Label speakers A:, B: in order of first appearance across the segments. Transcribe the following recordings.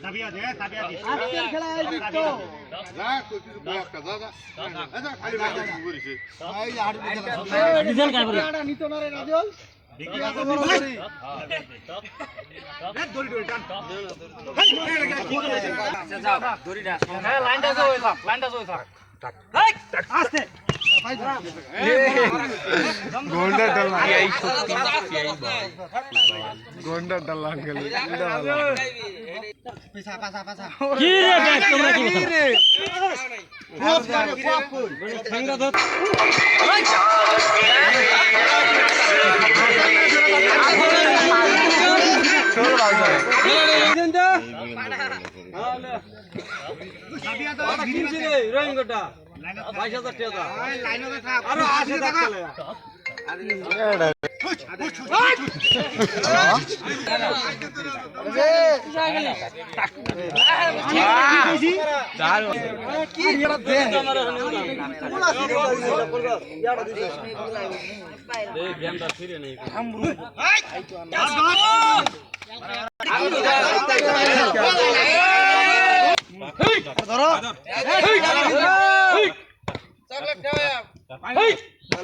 A: সাবিয়া দে সাবিয়া দে
B: আজকের খেলা আয়োজিত
C: যা কই কিছু বলা কাজা যা আচ্ছা খালি মাথা ঘুরিছে
B: এই যে হাড়ি খেলা
A: ডিজাইন কাই বলে
B: এটা নিত না রে রাজল
A: দেখি
B: এত বড় করি
A: এ দড়ি দড়ি টান
D: যাও দড়িটা হ্যাঁ লাইনটা জয় থাক লাইনটা জয় থাক
A: হেই আস্তে
C: গোন্ডা ডালা
D: এই শক্তি এই
C: গোন্ডা ডালা গেল
B: পিছা পাছা পাছা
A: কি রে ব্যাগ তোমরা কি রে
B: ফুপ করে ফুপ
A: ঠান্ডা ধর সাবিয়া দাও কিনছি রে রহিম গোটা 22000 টাকা লাইনে থাক আরো 80 টাকা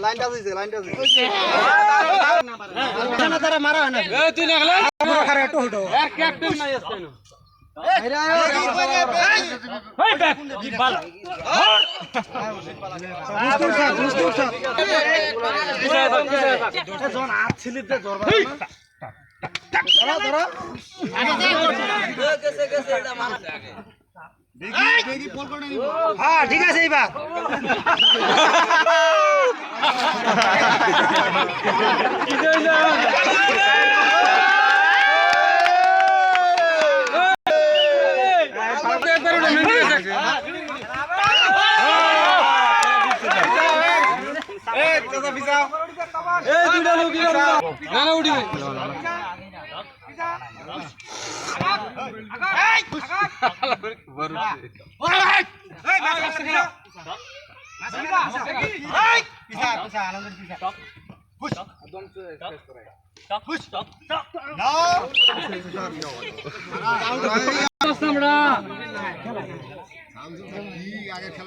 B: লাইনটা দিছে লাইনটা দিছে না তারা মারা না
A: এই তুই না গেলে
B: খারে একটু হটো
A: এর ক্যাপ্টেন নাই আজকে না
B: এরা
A: হেই ব্যাগ বাল
B: দুষ্টু সাথ
A: কিসে থাক
B: জন হাত ছিলিতে জরবা ধরো ধরো হ্যাঁ ঠিক আছে এইবার
A: কিসে যা এই দুইটা লোক না উঠিবে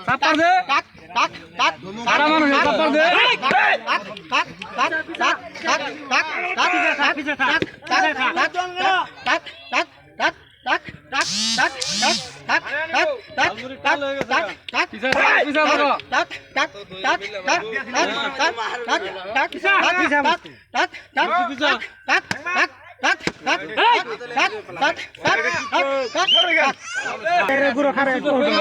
A: চাপার দে
B: টাক টাক টাক
A: সারা মানুষ চাপার দে
B: টাক টাক টাক টাক টাক টাক টাক
A: পিছে থাক
B: টাক টাক টাক টাক টাক টাক টাক টাক টাক টাক টাক টাক টাক
A: পিছে থাক পিছে থাক
B: টাক টাক টাক টাক টাক টাক টাক টাক টাক টাক টাক
A: পিছে
B: টাক টাক টাক টাক টাক টাক টাক টাক টাক টাক টাক